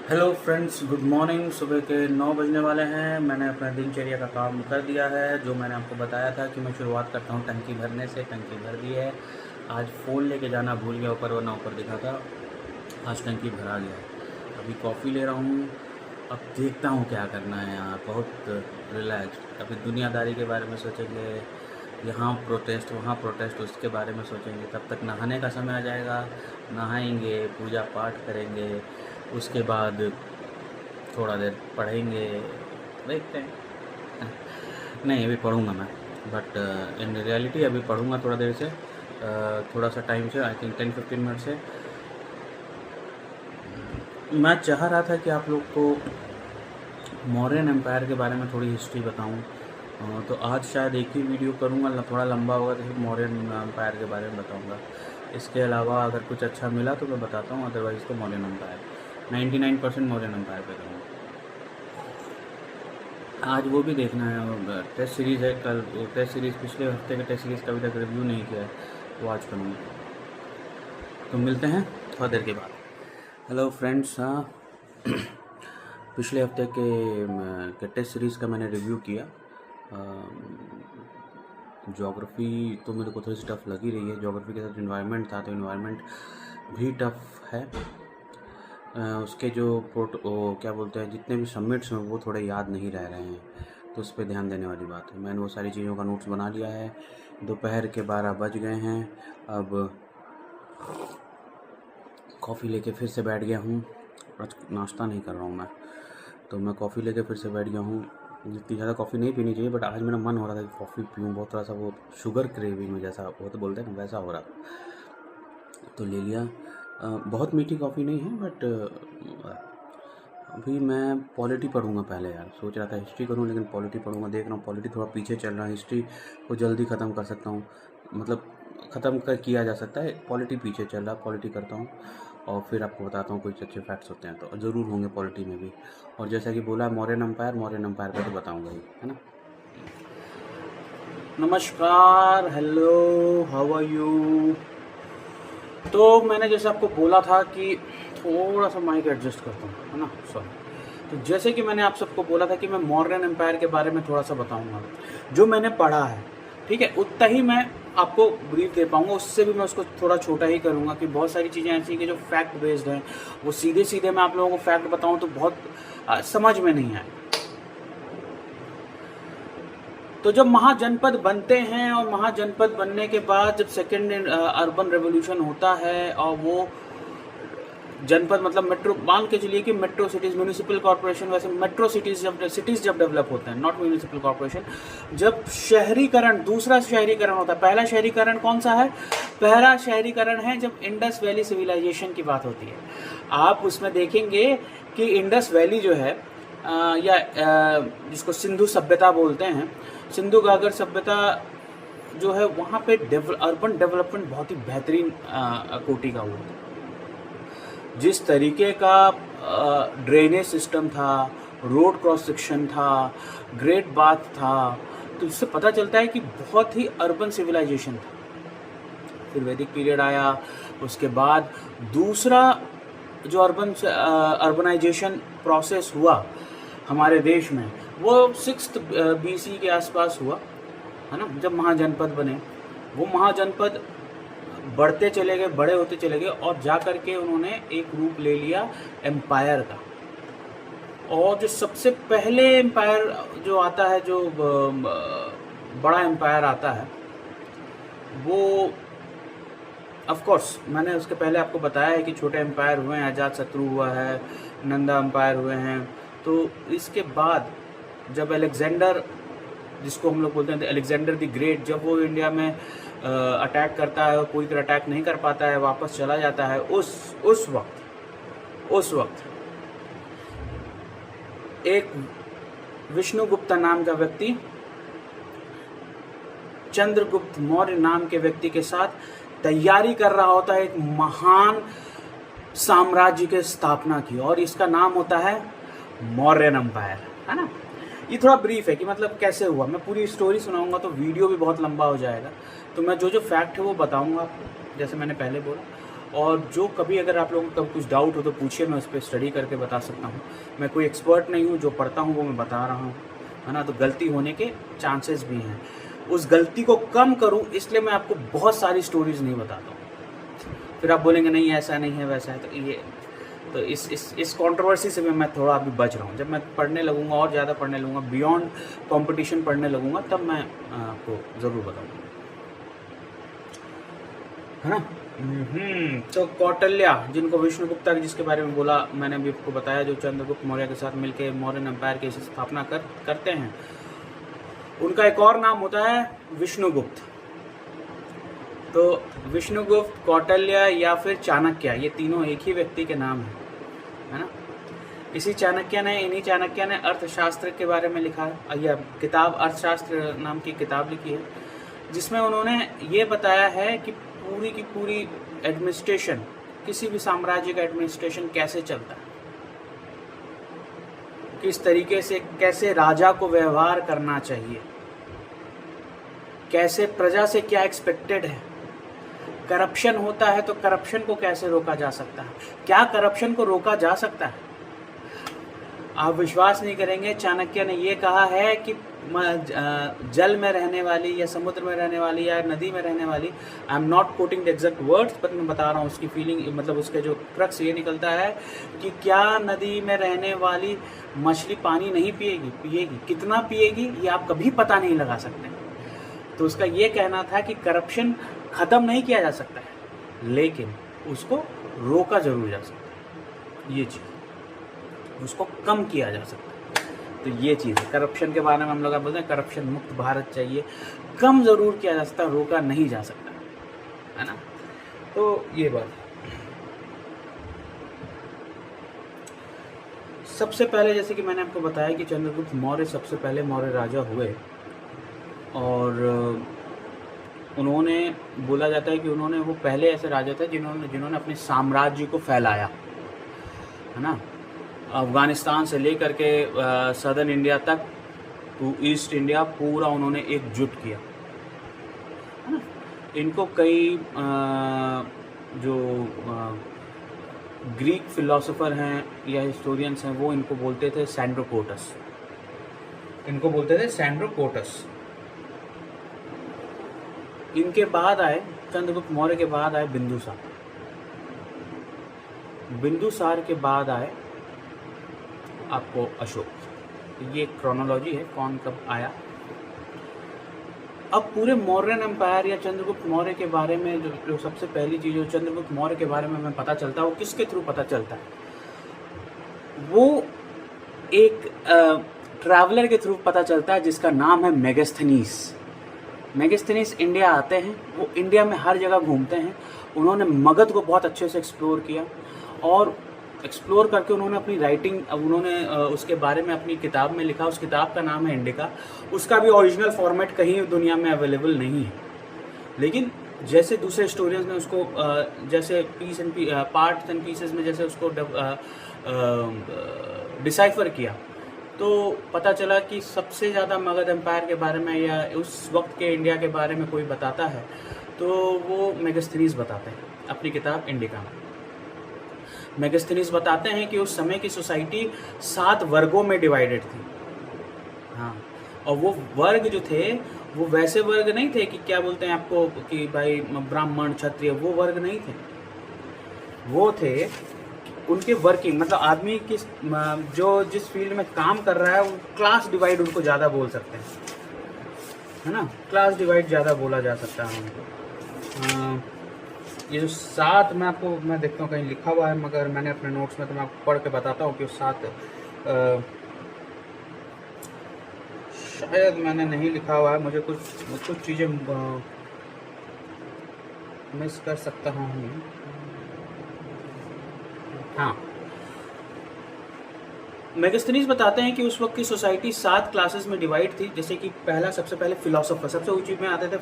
Hello friends, good morning. सुबह के 9 बजने वाले हैं। मैंने अपना दिनचर्या का काम कर दिया है। जो मैंने आपको बताया था कि मैं शुरुआत करता हूँ टंकी भरने से, टंकी भर दी है। आज फ़ोन लेके जाना भूल गया ऊपर, वरना ऊपर दिखा था। आज टंकी भरा गया है। अभी कॉफ़ी ले रहा हूँ। अब देखता हूँ क्या करना है यार। बहुत रिलैक्स। अभी दुनियादारी के बारे में सोचेंगे, यहाँ प्रोटेस्ट वहाँ प्रोटेस्ट, उसके बारे में सोचेंगे। तब तक नहाने का समय आ जाएगा। नहाएंगे, पूजा पाठ करेंगे, उसके बाद थोड़ा देर पढ़ेंगे। देखते हैं। नहीं, अभी पढ़ूँगा मैं, बट इन रियलिटी अभी पढ़ूँगा थोड़ा देर से, थोड़ा सा टाइम से, आई थिंक 10-15 मिनट से। मैं चाह रहा था कि आप लोग को मौर्यन एम्पायर के बारे में थोड़ी हिस्ट्री बताऊं। तो आज शायद एक ही वीडियो करूंगा, थोड़ा लंबा होगा, तो फिर मौर्यन एम्पायर के बारे में बताऊंगा। इसके अलावा अगर कुछ अच्छा मिला तो मैं बताता हूँ, अदरवाइज़ तो मौर्यन एम्पायर 99% मौर्यन एम्पायर पे करूँगा। आज वो भी देखना है, टेस्ट सीरीज़ है कल। टेस्ट सीरीज़ पिछले हफ्ते के टेस्ट सीरीज़ का अभी तक रिव्यू नहीं किया है, वो आज करूँगा। तो मिलते हैं थोड़ा देर के बाद। Hello friends. हाँ, पिछले हफ्ते के टेस्ट सीरीज़ का मैंने रिव्यू किया। ज्योग्राफ़ी तो मेरे को थोड़ी सी टफ़ लगी रही है। ज्योग्राफ़ी के साथ इन्वायरमेंट था, तो इन्वायरमेंट भी टफ़ है। उसके जो क्या बोलते हैं, जितने भी सबमिट्स हैं वो थोड़े याद नहीं रह रहे हैं, तो उस पर ध्यान देने वाली बात है। मैंने वो सारी चीज़ों का नोट्स बना लिया है। दोपहर के 12 बज गए हैं। अब कॉफ़ी लेके फिर से बैठ गया हूँ। आज नाश्ता नहीं कर रहा हूँ मैं, तो मैं कॉफ़ी लेके फिर से बैठ गया हूँ। जितनी ज़्यादा कॉफ़ी नहीं पीनी चाहिए, बट आज मेरा मन हो रहा था कि कॉफ़ी पीऊँ। बहुत थोड़ा सा वो शुगर क्रेविंग में, जैसा वो तो बोलते हैं ना, वैसा हो रहा था, तो ले लिया। बहुत मीठी कॉफ़ी नहीं है, बट अभी मैं पॉलिटी पढ़ूँगा पहले यार। सोच रहा था हिस्ट्री करूँ, लेकिन पॉलिटी पढ़ूँगा। देख रहा हूँ पॉलिटी थोड़ा पीछे चल रहा है, हिस्ट्री को जल्दी ख़त्म कर सकता हूँ, मतलब ख़त्म कर किया जा सकता है। पॉलिटी पीछे चल रहा है, पॉलिटी करता हूँ और फिर आपको बताता हूँ कुछ अच्छे फैक्ट्स होते हैं तो ज़रूर होंगे पॉलिटी में भी। और जैसा कि बोला मौर्यन एम्पायर का तो बताऊँगा ही, है ना। नमस्कार, हेलो, हाउ आर यू। तो मैंने जैसे आपको बोला था कि थोड़ा सा माइक एडजस्ट करता हूँ, है ना, सॉरी। तो जैसे कि मैंने आप सबको बोला था कि मैं मौर्यन एम्पायर के बारे में थोड़ा सा बताऊंगा, जो मैंने पढ़ा है, ठीक है, उतना ही मैं आपको ब्रीफ दे पाऊंगा। उससे भी मैं उसको थोड़ा छोटा ही करूंगा कि बहुत सारी चीज़ें ऐसी कि जो फैक्ट बेस्ड हैं, वो सीधे सीधे मैं आप लोगों को फैक्ट बताऊं तो बहुत समझ में नहीं आए। तो जब महाजनपद बनते हैं और महाजनपद बनने के बाद जब सेकेंड अर्बन रेवोल्यूशन होता है, और वो जनपद मतलब मेट्रो, मान के चलिए कि मेट्रो सिटीज़, म्यूनिसिपल कॉर्पोरेशन, वैसे मेट्रो सिटीज़ जब डेवलप होते हैं, नॉट म्यूनिसिपल कॉर्पोरेशन, जब शहरीकरण, दूसरा शहरीकरण होता है। पहला शहरीकरण कौन सा है? पहला शहरीकरण है जब इंडस वैली सिविलाइजेशन की बात होती है। आप उसमें देखेंगे कि इंडस वैली जो है, जिसको सिंधु सभ्यता बोलते हैं, सिंधु घाघर सभ्यता जो है, वहाँ पे अर्बन डेवलपमेंट बहुत ही बेहतरीन कोटि का हुआ था। जिस तरीके का ड्रेनेज सिस्टम था, रोड क्रॉस सेक्शन था, ग्रेट बाथ था, तो इससे पता चलता है कि बहुत ही अर्बन सिविलाइजेशन था। फिर वैदिक पीरियड आया, उसके बाद दूसरा जो अर्बनाइजेशन प्रोसेस हुआ हमारे देश में, वो 6th BC के आसपास हुआ, है ना, जब महाजनपद बने। वो महाजनपद बढ़ते चले गए, बड़े होते चले गए, और जा कर के उन्होंने एक रूप ले लिया एम्पायर का। और जो सबसे पहले एम्पायर जो आता है, जो बड़ा एम्पायर आता है, वो ऑफ कोर्स मैंने उसके पहले आपको बताया है कि छोटे एम्पायर हुए हैं, अजातशत्रु हुआ है, नंदा एम्पायर हुए हैं। तो इसके बाद जब अलेक्जेंडर, जिसको हम लोग बोलते हैं अलेक्जेंडर द ग्रेट, जब वो इंडिया में अटैक करता है और पूरी तरह अटैक नहीं कर पाता है, वापस चला जाता है, उस वक्त एक विष्णुगुप्त नाम का व्यक्ति चंद्रगुप्त मौर्य नाम के व्यक्ति के साथ तैयारी कर रहा होता है एक महान साम्राज्य की स्थापना की, और इसका नाम होता है मौर्यन एम्पायर, है ना। ये थोड़ा ब्रीफ है कि मतलब कैसे हुआ। मैं पूरी स्टोरी सुनाऊंगा तो वीडियो भी बहुत लंबा हो जाएगा, तो मैं जो फैक्ट है वो बताऊंगा आपको, जैसे मैंने पहले बोला। और जो कभी अगर आप लोगों को कभी कुछ डाउट हो तो पूछिए, मैं उस पर स्टडी करके बता सकता हूँ। मैं कोई एक्सपर्ट नहीं हूँ, जो पढ़ता हूँ वो मैं बता रहा हूँ, है ना। तो गलती होने के चांसेस भी हैं, उस गलती को कम करूँ इसलिए मैं आपको बहुत सारी स्टोरीज़ नहीं बताता हूँ। फिर आप बोलेंगे नहीं ऐसा नहीं है वैसा है, तो इस कंट्रोवर्सी से भी मैं थोड़ा अभी बच रहा हूँ। जब मैं पढ़ने लगूंगा और ज़्यादा पढ़ने लगूंगा, बियॉन्ड कंपटीशन पढ़ने लगूंगा, तब मैं आपको ज़रूर बताऊंगा, है ना। तो कौटिल्य, जिनको विष्णुगुप्ता जिसके बारे में बोला मैंने अभी आपको बताया, जो चंद्रगुप्त मौर्य के साथ मिलकर मौर्यन एम्पायर की स्थापना करते हैं, उनका एक और नाम होता है विष्णुगुप्त। तो विष्णुगुप्त, कौटिल्य या फिर चाणक्य, ये तीनों एक ही व्यक्ति के नाम है ना। इन्हीं चाणक्य ने अर्थशास्त्र के बारे में लिखा है, यह किताब अर्थशास्त्र नाम की किताब लिखी है, जिसमें उन्होंने ये बताया है कि पूरी की पूरी एडमिनिस्ट्रेशन, किसी भी साम्राज्य का एडमिनिस्ट्रेशन कैसे चलता है, किस तरीके से, कैसे राजा को व्यवहार करना चाहिए, कैसे प्रजा से क्या एक्सपेक्टेड है, करप्शन होता है तो करप्शन को कैसे रोका जा सकता है, क्या करप्शन को रोका जा सकता है। आप विश्वास नहीं करेंगे, चाणक्य ने ये कहा है कि जल में रहने वाली या समुद्र में रहने वाली या नदी में रहने वाली, I am not coating the exact words, पर मैं बता रहा हूँ उसकी फीलिंग, मतलब उसके जो क्रक्स ये निकलता है कि क्या नदी में रहने वाली मछली पानी नहीं पिएगी, कितना पिएगी ये आप कभी पता नहीं लगा सकते। तो उसका ये कहना था कि करप्शन ख़त्म नहीं किया जा सकता है, लेकिन उसको रोका जरूर जा सकता है, ये चीज़ उसको कम किया जा सकता है। तो ये चीज़ है करप्शन के बारे में, हम लोग बोलते हैं करप्शन मुक्त भारत चाहिए, कम ज़रूर किया जा सकता है, रोका नहीं जा सकता, है ना। तो ये बात, सबसे पहले जैसे कि मैंने आपको बताया कि चंद्रगुप्त मौर्य सबसे पहले मौर्य राजा हुए, और उन्होंने, बोला जाता है कि उन्होंने, वो पहले ऐसे राजा थे जिन्होंने अपने साम्राज्य को फैलाया, है ना। अफगानिस्तान से लेकर के सदर्न इंडिया तक, टू ईस्ट इंडिया, पूरा उन्होंने एकजुट किया, है ना। इनको कई जो ग्रीक फिलोसोफर हैं या हिस्टोरियंस हैं, वो इनको बोलते थे सैंड्रोकोटस, इनके बाद आए, चंद्रगुप्त मौर्य के बाद आए बिंदुसार के बाद आए आपको अशोक। ये क्रोनोलॉजी है कौन कब आया। अब पूरे मौर्यन एम्पायर या चंद्रगुप्त मौर्य के बारे में जो सबसे पहली चीज़ जो चंद्रगुप्त मौर्य के बारे में हमें पता चलता है, वो किसके थ्रू पता चलता है, वो एक ट्रैवलर के थ्रू पता चलता है जिसका नाम है मेगास्थनीज इंडिया आते हैं, वो इंडिया में हर जगह घूमते हैं। उन्होंने मगध को बहुत अच्छे से एक्सप्लोर किया, और एक्सप्लोर करके उन्होंने अपनी राइटिंग, उन्होंने उसके बारे में अपनी किताब में लिखा। उस किताब का नाम है इंडिका। उसका भी ओरिजिनल फॉर्मेट कहीं दुनिया में अवेलेबल नहीं है, लेकिन जैसे दूसरे हिस्टोरियंस ने उसको जैसे पार्ट्स एंड पीसेस में जैसे उसको डिसाइफर किया, तो पता चला कि सबसे ज़्यादा मगध एम्पायर के बारे में या उस वक्त के इंडिया के बारे में कोई बताता है तो वो मेगास्थनीज बताते हैं अपनी किताब इंडिका में। मेगास्थनीज बताते हैं कि उस समय की सोसाइटी 7 वर्गों में डिवाइडेड थी। हाँ, और वो वर्ग जो थे वो वैसे वर्ग नहीं थे कि क्या बोलते हैं आपको कि भाई ब्राह्मण क्षत्रिय, वो वर्ग नहीं थे। वो थे उनके वर्किंग, मतलब आदमी की जो जिस फील्ड में काम कर रहा है, क्लास डिवाइड उनको ज़्यादा बोल सकते हैं, है ना। क्लास डिवाइड ज़्यादा बोला जा सकता है उनको। ये जो 7 मैं देखता हूँ कहीं लिखा हुआ है, मगर मैंने अपने नोट्स में तो मैं आपको पढ़ के बताता हूँ कि 7 शायद मैंने नहीं लिखा हुआ है, मुझे कुछ चीज़ें मिस कर सकता हूँ। हाँ, मेगास्थनीज बताते हैं कि उस वक्त की सोसाइटी 7 क्लासेस में डिवाइड थी। जैसे कि सबसे पहले फिलोसोफर, सबसे ऊंची में आते थे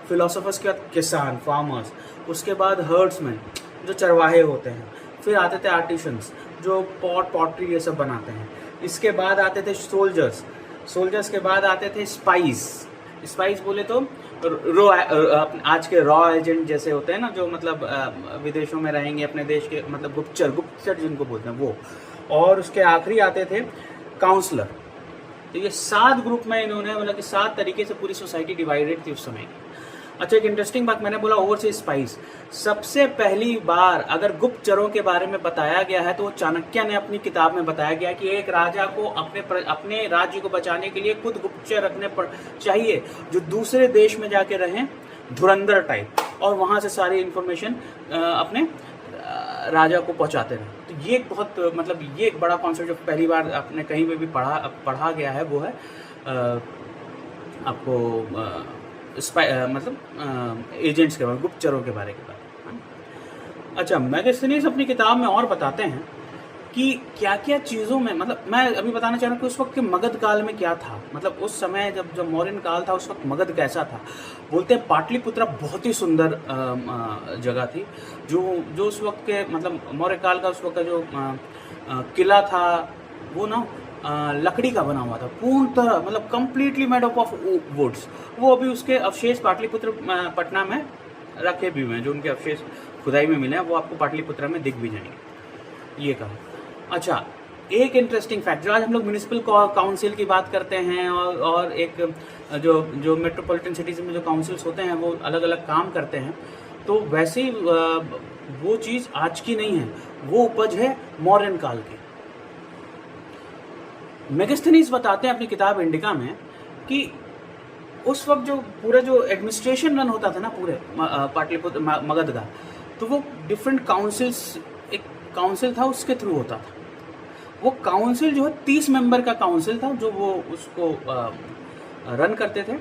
फिलोसोफर्स के बाद किसान, फार्मर्स, उसके बाद हर्ड्समैन जो चरवाहे होते हैं, फिर आते थे आर्टिशंस जो पॉटरी ये सब बनाते हैं, इसके बाद आते थे सोल्जर्स के बाद आते थे स्पाइस बोले तो आज के रॉ एजेंट जैसे होते हैं ना, जो मतलब विदेशों में रहेंगे अपने देश के, मतलब गुप्तचर जिनको बोलते हैं वो, और उसके आखिरी आते थे काउंसलर। तो ये 7 ग्रुप में इन्होंने, मतलब कि 7 तरीके से पूरी सोसाइटी डिवाइडेड थी उस समय की। अच्छा, एक इंटरेस्टिंग बात मैंने बोला ओवरसीज स्पाइस, सबसे पहली बार अगर गुप्तचरों के बारे में बताया गया है तो वो चाणक्य ने अपनी किताब में बताया गया कि एक राजा को अपने राज्य को बचाने के लिए खुद गुप्तचर रखने चाहिए, जो दूसरे देश में जाके रहें, धुरंधर टाइप, और वहाँ से सारी इंफॉर्मेशन अपने राजा को पहुँचाते रहे। तो ये बहुत, मतलब ये एक बड़ा कॉन्सेप्ट जो पहली बार आपने कहीं पे भी पढ़ा गया है, वो है आपको मतलब एजेंट्स के बारे, गुप्तचरों के बारे में। अच्छा, मैगस्थनीज अपनी किताब में और बताते हैं कि क्या क्या चीज़ों में, मतलब मैं अभी बताना चाह रहा हूँ कि उस वक्त के मगध काल में क्या था, मतलब उस समय जब मौर्यन काल था उस वक्त मगध कैसा था। बोलते हैं पाटलिपुत्रा बहुत ही सुंदर जगह थी, जो उस वक्त के, मतलब मौर्य काल का उस वक्त का जो किला था वो ना लकड़ी का बना हुआ था पूर्णतः, मतलब completely made up of woods. वो अभी उसके अवशेष पाटलिपुत्र पटना में रखे भी हुए हैं, जो उनके अवशेष खुदाई में मिले हैं वो आपको पाटलिपुत्रा में दिख भी जाएंगे, ये कहा। अच्छा, एक इंटरेस्टिंग फैक्ट, जो आज हम लोग म्यूनिसिपल काउंसिल की बात करते हैं, और एक जो मेट्रोपॉलिटन सिटीज़ में जो काउंसिल्स होते हैं वो अलग अलग काम करते हैं, तो वैसे ही वो चीज़ आज की नहीं है, वो उपज है मौर्यन काल की। मैगस्थनीज बताते हैं अपनी किताब इंडिका में कि उस वक्त जो पूरा जो एडमिनिस्ट्रेशन रन होता था ना पूरे पाटलिपुत्र मगध का, तो वो डिफरेंट काउंसिल्स, एक काउंसिल था उसके थ्रू होता था। वो काउंसिल जो है 30 मेंबर का काउंसिल था, जो वो उसको रन करते थे,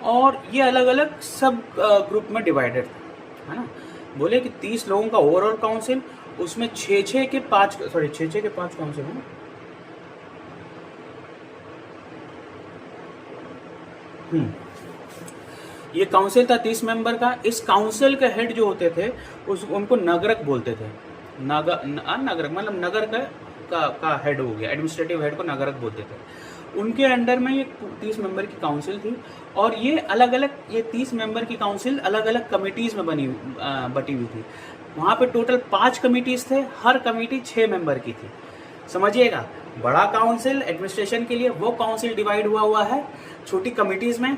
और ये अलग अलग सब ग्रुप में डिवाइडेड था, है ना। बोले कि 30 लोगों का ओवरऑल काउंसिल, उसमें 6 के 5 काउंसिल है। ये काउंसिल था 30 मेंबर का। इस काउंसिल के हेड जो होते थे उनको नगरक बोलते थे। नगरक मतलब नगर का हेड हो गया, एडमिनिस्ट्रेटिव हेड को नगरक बोलते थे। उनके अंडर में ये 30 मेंबर की काउंसिल थी, और ये अलग अलग, ये 30 मेंबर की काउंसिल अलग अलग कमिटीज़ में बटी हुई थी। वहाँ पे टोटल 5 कमिटीज़ थे, हर कमिटी 6 मेंबर की थी। समझिएगा, बड़ा काउंसिल एडमिनिस्ट्रेशन के लिए, वो काउंसिल डिवाइड हुआ है छोटी कमिटीज़ में।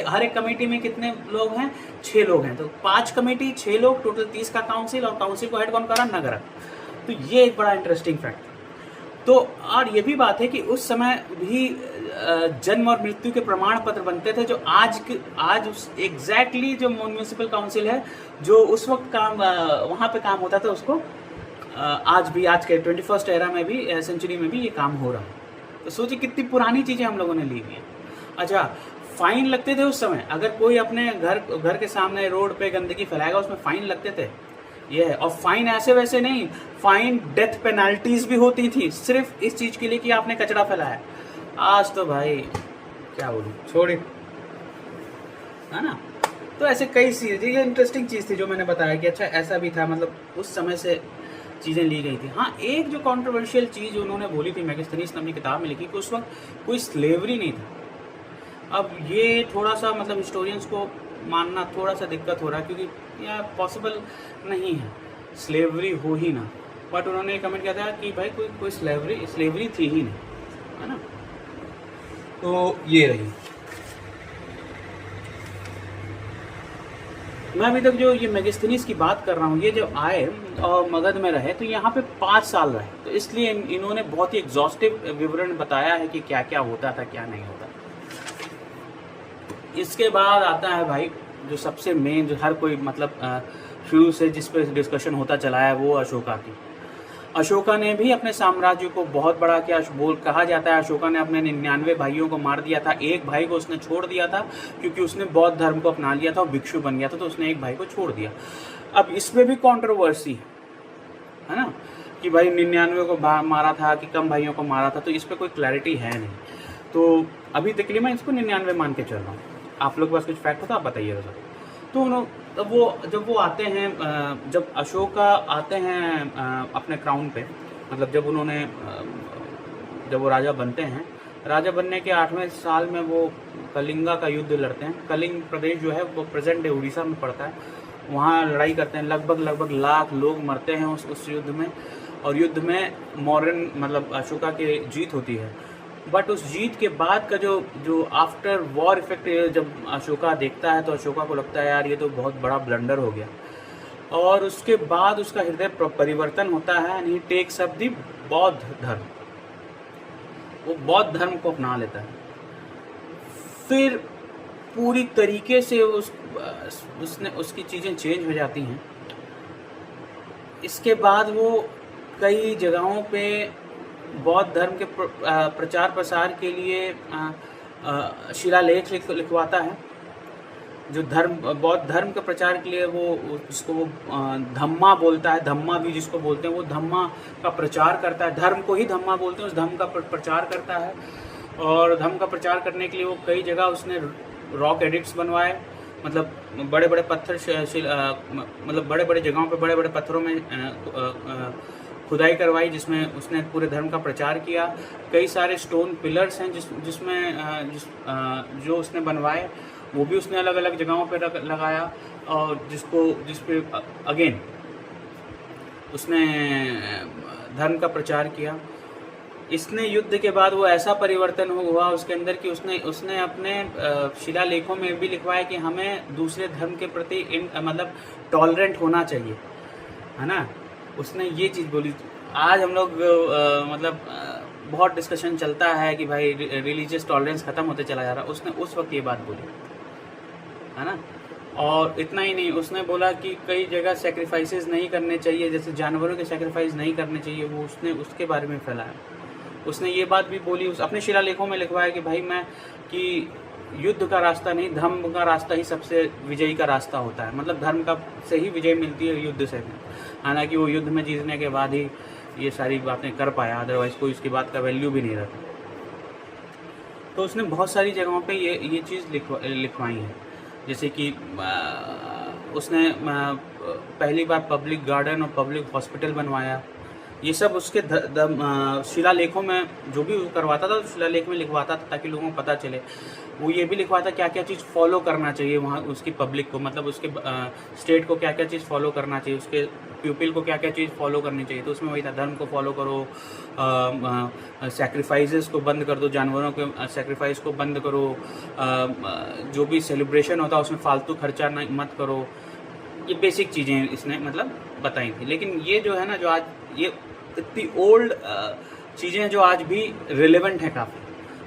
हर एक कमेटी में कितने लोग हैं? 6 लोग हैं। तो 5 कमेटी 6 लोग, टोटल 30 का काउंसिल, और काउंसिल को हेड कौन करा? नगरक। तो ये एक बड़ा इंटरेस्टिंग फैक्ट। तो और ये भी बात है कि उस समय भी जन्म और मृत्यु के प्रमाण पत्र बनते थे, जो आज उस एग्जैक्टली जो म्यूनिसिपल काउंसिल है जो उस वक्त काम वहाँ पे काम होता था, उसको आज के 21st एरा में भी, सेंचुरी में भी ये काम हो रहा है। तो सोचिए कितनी पुरानी चीज़ें हम लोगों ने ली हुई हैं। अच्छा, फाइन लगते थे उस समय, अगर कोई अपने घर के सामने रोड पे गंदगी फैलाएगा उसमें फाइन लगते थे। ये है, और फाइन ऐसे वैसे नहीं, फाइन डेथ पेनल्टीज भी होती थी सिर्फ इस चीज़ के लिए कि आपने कचरा फैलाया। आज तो भाई क्या बोलूँ, छोड़िए, है ना। तो ऐसे कई चीज़ें, ये इंटरेस्टिंग चीज़ थी जो मैंने बताया कि अच्छा ऐसा भी था, मतलब उस समय से चीज़ें ली गई थी। हाँ, एक जो कंट्रोवर्शियल चीज़ उन्होंने बोली थी, मैगस्थनीज ने अपनी किताब में लिखी, कि उस वक्त कोई स्लेवरी नहीं था। अब ये थोड़ा सा, मतलब हिस्टोरियंस को मानना थोड़ा सा दिक्कत हो रहा है, क्योंकि यह पॉसिबल नहीं है स्लेवरी हो ही ना। बट उन्होंने कमेंट किया था कि भाई कोई स्लेवरी थी ही नहीं, है ना। तो ये रही। मैं अभी तक जो ये मैगस्थनीज की बात कर रहा हूँ, ये जब आए और मगध में रहे तो यहाँ पे 5 साल रहे, तो इसलिए इन्होंने बहुत ही एग्जॉस्टिव विवरण बताया है कि क्या क्या होता था, क्या नहीं होता। इसके बाद आता है भाई जो सबसे मेन, जो हर कोई मतलब शुरू से जिस पे डिस्कशन होता चला है, वो अशोका की। अशोका ने भी अपने साम्राज्य को बहुत बड़ा किया। कहा जाता है अशोका ने अपने 99 भाइयों को मार दिया था, एक भाई को उसने छोड़ दिया था क्योंकि उसने बौद्ध धर्म को अपना लिया था और भिक्षु बन गया था, तो उसने एक भाई को छोड़ दिया। अब इसमें भी कंट्रोवर्सी है ना, कि भाई 99 को मारा था कि कम भाइयों को मारा था, तो इस पर कोई क्लैरिटी है नहीं। तो अभी तक लिए मैं इसको 99 मान के चल रहा हूँ। आप लोग के पास कुछ फैक्ट होता आप बताइएगा सर। तो जब वो आते हैं, जब अशोका आते हैं अपने क्राउन पे, मतलब जब वो राजा बनते हैं राजा बनने के 8वें साल में वो कलिंगा का युद्ध लड़ते हैं। कलिंग प्रदेश जो है वो प्रेजेंट डे उड़ीसा में पड़ता है। वहाँ लड़ाई करते हैं, लगभग लाख लोग मरते हैं उस युद्ध में। और युद्ध में मौर्यन मतलब अशोका की जीत होती है। बट उस जीत के बाद का जो आफ्टर वॉर इफेक्ट जब अशोका देखता है तो अशोका को लगता है यार ये तो बहुत बड़ा ब्लंडर हो गया। और उसके बाद उसका हृदय परिवर्तन होता है and he takes up the बौद्ध धर्म। वो बौद्ध धर्म को अपना लेता है। फिर पूरी तरीके से उसकी चीज़ें चेंज हो जाती हैं। इसके बाद वो कई जगहों पे बौद्ध धर्म के प्रचार प्रसार के लिए शिलालेख लिखवाता है। जो बौद्ध धर्म के प्रचार के लिए वो जिसको वो धम्मा बोलता है, धम्मा भी जिसको बोलते हैं, वो धम्मा का प्रचार करता है। धर्म को ही धम्मा बोलते हैं, उस धर्म का प्रचार करता है। और धर्म का प्रचार करने के लिए वो कई जगह उसने रॉक एडिक्ट्स बनवाए, मतलब बड़े बड़े पत्थर मतलब बड़े बड़े जगहों पे बड़े बड़े पत्थरों में खुदाई करवाई, जिसमें उसने पूरे धर्म का प्रचार किया। कई सारे स्टोन पिलर्स हैं जो उसने बनवाए, वो भी उसने अलग अलग जगहों पे लगाया। और जिस पे अगेन उसने धर्म का प्रचार किया। इसने युद्ध के बाद वो ऐसा परिवर्तन हुआ उसके अंदर कि उसने अपने शिलालेखों में भी लिखवाया कि हमें दूसरे धर्म के प्रति मतलब टॉलरेंट होना चाहिए, है ना। उसने ये चीज़ बोली। आज हम लोग मतलब बहुत डिस्कशन चलता है कि भाई रिलीजियस टॉलरेंस ख़त्म होते चला जा रहा है। उसने उस वक्त ये बात बोली, है ना। और इतना ही नहीं, उसने बोला कि कई जगह सेक्रीफाइसेस नहीं करने चाहिए, जैसे जानवरों के सेक्रीफाइस नहीं करने चाहिए, वो उसने उसके बारे में फैलाया। उसने ये बात भी बोली, अपने शिलालेखों में लिखवाया कि भाई कि युद्ध का रास्ता नहीं, धर्म का रास्ता ही सबसे विजयी का रास्ता होता है। मतलब धर्म का से ही विजय मिलती है युद्ध से। हालांकि वो युद्ध में जीतने के बाद ही ये सारी बातें कर पाया, अदरवाइज कोई उसकी बात का वैल्यू भी नहीं रहता। तो उसने बहुत सारी जगहों पे ये चीज़ लिखवाई है। जैसे कि उसने पहली बार पब्लिक गार्डन और पब्लिक हॉस्पिटल बनवाया। ये सब उसके शिलालेखों में जो भी करवाता था शिलालेख में लिखवाता था ताकि लोगों को पता चले। वो ये भी लिखवाता क्या क्या चीज़ फॉलो करना चाहिए वहाँ उसकी पब्लिक को, मतलब उसके स्टेट को क्या क्या चीज़ फॉलो करना चाहिए, उसके पीपल को क्या क्या चीज़ फॉलो करनी चाहिए। तो उसमें वही था, धर्म को फॉलो करो, सैक्रिफाइसेस को बंद कर दो, जानवरों के सैक्रिफाइस को बंद करो, जो भी सेलिब्रेशन होता है उसमें फालतू खर्चा मत करो। ये बेसिक चीज़ें इसने मतलब बताई थी। लेकिन ये जो है ना, जो आज ये इतनी ओल्ड चीज़ें हैं जो आज भी रिलेवेंट हैं काफ़ी।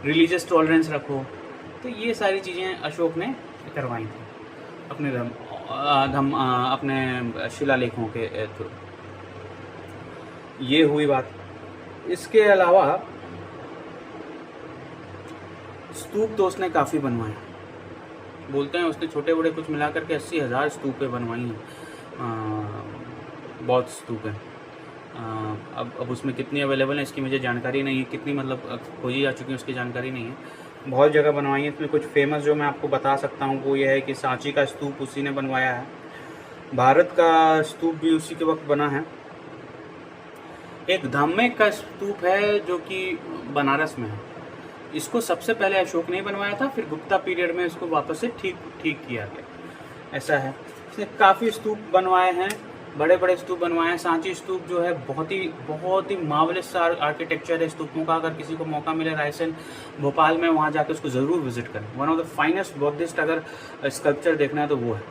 रिलीजियस टॉलरेंस रखो, तो ये सारी चीज़ें अशोक ने करवाई थी अपने अपने शिलालेखों के थ्रू। ये हुई बात। इसके अलावा स्तूप तो उसने काफ़ी बनवाए। बोलते हैं उसने छोटे बड़े कुछ मिलाकर के 80,000 स्तूपें बनवाई हैं, बौद्ध स्तूप हैं। अब उसमें कितनी अवेलेबल है इसकी मुझे जानकारी नहीं है, कितनी मतलब खोजी जा चुकी है उसकी जानकारी नहीं है। बहुत जगह बनवाई है। इसमें कुछ फेमस जो मैं आपको बता सकता हूँ वो ये है कि सांची का स्तूप उसी ने बनवाया है। भारत का स्तूप भी उसी के वक्त बना है। एक धामेक का स्तूप है जो कि बनारस में है। इसको सबसे पहले अशोक ने बनवाया था, फिर गुप्ता पीरियड में इसको वापस से ठीक किया गया, ऐसा है। इसने काफ़ी स्तूप बनवाए हैं, बड़े बड़े स्तूप बनवाए हैं। सांची स्तूप जो है बहुत ही मार्वलस आर्किटेक्चर है स्तूपों का। अगर किसी को मौका मिले रायसेन भोपाल में, वहाँ जाकर उसको ज़रूर विजिट करें। One of the finest Buddhist अगर स्कल्पचर देखना है तो वो है।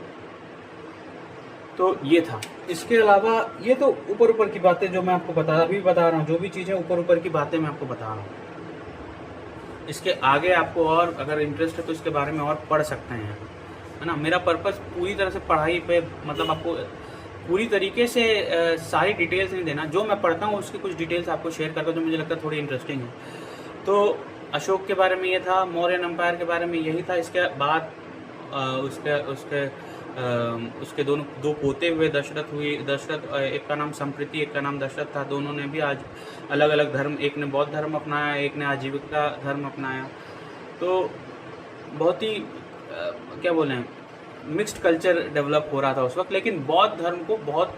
तो ये था। इसके अलावा ये तो ऊपर की बातें जो मैं आपको अभी बता रहा हूँ, जो भी चीज़ें ऊपर की बातें मैं आपको बता रहा हूँ। इसके आगे आपको और अगर इंटरेस्ट है तो इसके बारे में और पढ़ सकते हैं, है ना। मेरा पर्पस पूरी तरह से पढ़ाई पे, मतलब आपको पूरी तरीके से सारी डिटेल्स नहीं देना। जो मैं पढ़ता हूँ उसकी कुछ डिटेल्स आपको शेयर करता हूँ जो मुझे लगता है थोड़ी इंटरेस्टिंग है। तो अशोक के बारे में ये था, मौर्यन एम्पायर के बारे में यही था। इसके बाद उसके दो पोते हुए, दशरथ, एक का नाम संप्रीति, एक का नाम दशरथ था। दोनों ने भी आज अलग अलग धर्म, एक ने बौद्ध धर्म अपनाया, एक ने आजीविका धर्म अपनाया। तो बहुत ही क्या बोलें, मिक्स्ड कल्चर डेवलप हो रहा था उस वक्त। लेकिन बौद्ध धर्म को बहुत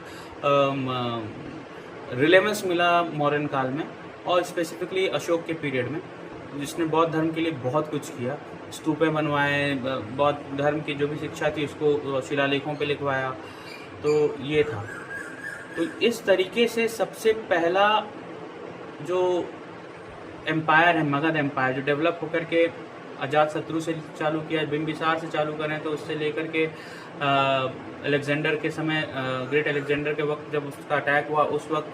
रिलेवेंस मिला मौर्यन काल में और स्पेसिफिकली अशोक के पीरियड में। जिसने बौद्ध धर्म के लिए बहुत कुछ किया, स्तूपें बनवाए, बौद्ध धर्म की जो भी शिक्षा थी उसको शिलालेखों पे लिखवाया, तो ये था। तो इस तरीके से सबसे पहला जो एम्पायर है मगध एम्पायर, जो डेवलप होकर के अजातशत्रु से चालू किया, बिम्बिसार से चालू करें तो उससे लेकर के अलेक्जेंडर के समय, ग्रेट अलेक्जेंडर के वक्त जब उसका अटैक हुआ, उस वक्त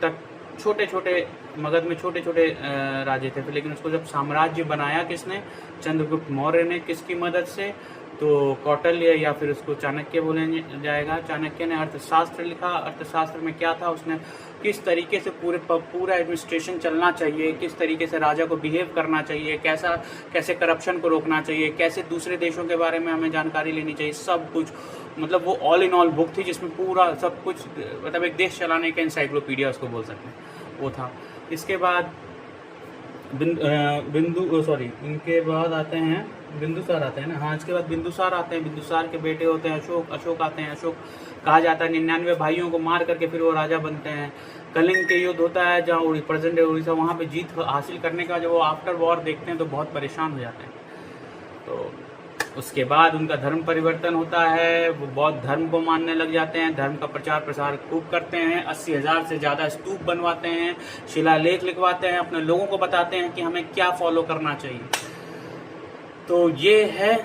तक छोटे छोटे मगध में छोटे छोटे राज्य थे। लेकिन उसको जब साम्राज्य बनाया किसने, चंद्रगुप्त मौर्य ने। किसकी मदद से, तो कौटिल्य या फिर उसको चाणक्य बोला जाएगा। चाणक्य ने अर्थशास्त्र लिखा। अर्थशास्त्र में क्या था, उसने किस तरीके से पूरा एडमिनिस्ट्रेशन चलना चाहिए, किस तरीके से राजा को बिहेव करना चाहिए, कैसे करप्शन को रोकना चाहिए, कैसे दूसरे देशों के बारे में हमें जानकारी लेनी चाहिए, सब कुछ। मतलब वो ऑल इन ऑल बुक थी जिसमें पूरा सब कुछ, मतलब एक देश चलाने का इंसाइक्लोपीडिया उसको बोल सकते हैं, वो था। इसके बाद इनके बाद आते हैं बिंदुसार आते हैं ना, हाँ, इसके बाद बिंदुसार आते हैं। बिंदुसार के बेटे होते हैं अशोक आते हैं। अशोक कहा जाता है 99 भाइयों को मार करके फिर वो राजा बनते हैं। कलिंग के युद्ध होता है जहाँ प्रेजेंट उड़ीसा, वहाँ पे जीत हासिल करने का जब वो आफ्टर वॉर देखते हैं तो बहुत परेशान हो जाते हैं। तो उसके बाद उनका धर्म परिवर्तन होता है, वो बौद्ध धर्म को मानने लग जाते हैं, धर्म का प्रचार प्रसार खूब करते हैं, 80,000 से ज़्यादा स्तूप बनवाते हैं, शिलालेख लिखवाते हैं, अपने लोगों को बताते हैं कि हमें क्या फॉलो करना चाहिए। तो ये है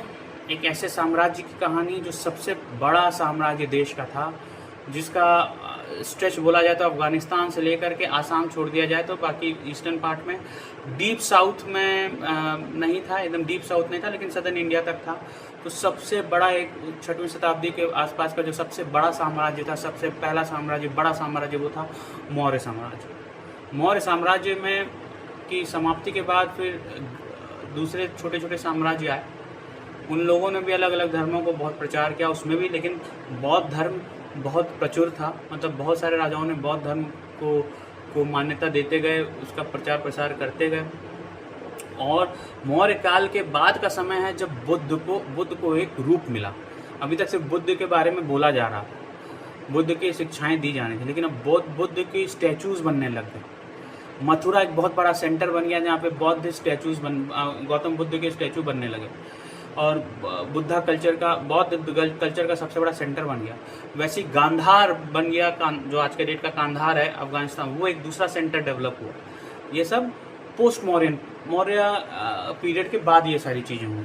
एक ऐसे साम्राज्य की कहानी जो सबसे बड़ा साम्राज्य देश का था, जिसका स्ट्रेच बोला जाए तो अफगानिस्तान से लेकर के आसाम छोड़ दिया जाए तो बाकी ईस्टर्न पार्ट में, डीप साउथ में नहीं था, एकदम डीप साउथ नहीं था, लेकिन सदर्न इंडिया तक था। तो सबसे बड़ा एक 6वीं शताब्दी के आसपास का जो सबसे बड़ा साम्राज्य था, सबसे पहला साम्राज्य, बड़ा साम्राज्य, वो था मौर्य साम्राज्य। मौर्य साम्राज्य में की समाप्ति के बाद फिर दूसरे छोटे छोटे साम्राज्य आए। उन लोगों ने भी अलग अलग धर्मों को बहुत प्रचार किया उसमें भी, लेकिन बौद्ध धर्म बहुत प्रचुर था। मतलब बहुत सारे राजाओं ने बौद्ध धर्म को मान्यता देते गए, उसका प्रचार प्रसार करते गए। और मौर्य काल के बाद का समय है जब बुद्ध को एक रूप मिला। अभी तक सिर्फ बुद्ध के बारे में बोला जा रहा था, बुद्ध की शिक्षाएं दी जानी थी, लेकिन अब बुद्ध की स्टैचूज बनने लग गए। मथुरा एक बहुत बड़ा सेंटर बन गया जहाँ पे बौद्ध स्टैचूज गौतम बुद्ध के स्टैचू बनने लगे और बुद्धा कल्चर का, बौद्ध कल्चर का सबसे बड़ा सेंटर बन गया। वैसे ही गांधार बन गया, जो आज के डेट का कांधार है अफगानिस्तान, वो एक दूसरा सेंटर डेवलप हुआ। ये सब पोस्ट मौर्य पीरियड के बाद ये सारी चीज़ें हुई।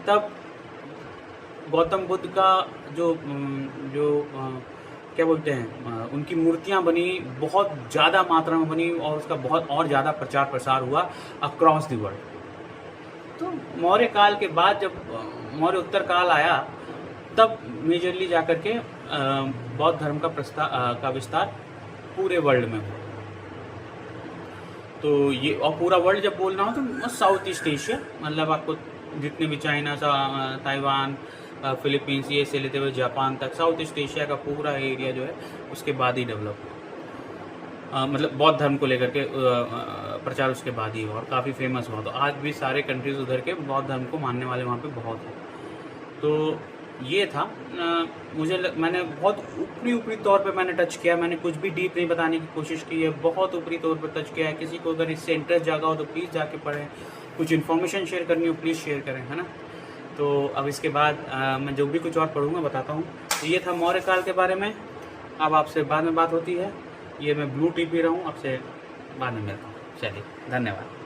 तब गौतम बुद्ध का जो क्या बोलते हैं, उनकी मूर्तियां बनी, बहुत ज़्यादा मात्रा में बनी और उसका बहुत और ज़्यादा प्रचार प्रसार हुआ अक्रॉस द वर्ल्ड। तो मौर्य काल के बाद जब मौर्य उत्तर काल आया, तब मेजरली जाकर के बौद्ध धर्म का विस्तार पूरे वर्ल्ड में हुआ। तो ये, और पूरा वर्ल्ड जब बोलना हो तो साउथ ईस्ट एशिया, मतलब आपको जितने भी चाइना, ताइवान, फिलीपींस, ये से लेते हुए जापान तक, साउथ ईस्ट एशिया का पूरा एरिया जो है उसके बाद ही डेवलप हुआ। मतलब बौद्ध धर्म को लेकर के प्रचार उसके बाद ही हुआ और काफ़ी फेमस हुआ। तो आज भी सारे कंट्रीज उधर के बौद्ध धर्म को मानने वाले वहाँ पे बहुत हैं। तो ये था, मैंने बहुत ऊपरी तौर पे मैंने टच किया, मैंने कुछ भी डीप नहीं बताने की कोशिश की है, बहुत ऊपरी तौर पर टच किया है। किसी को अगर इससे इंटरेस्ट जागा हो तो प्लीज़ जाके पढ़ें, कुछ इन्फॉर्मेशन शेयर करनी हो प्लीज़ शेयर करें, है ना। तो अब इसके बाद मैं जो भी कुछ और पढ़ूँगा बताता हूँ। तो ये था मौर्य काल के बारे में। अब आपसे बाद में बात होती है। ये मैं ब्लू टी पी रहा हूँ, आपसे बाद में मिलता हूँ। चलिए, धन्यवाद।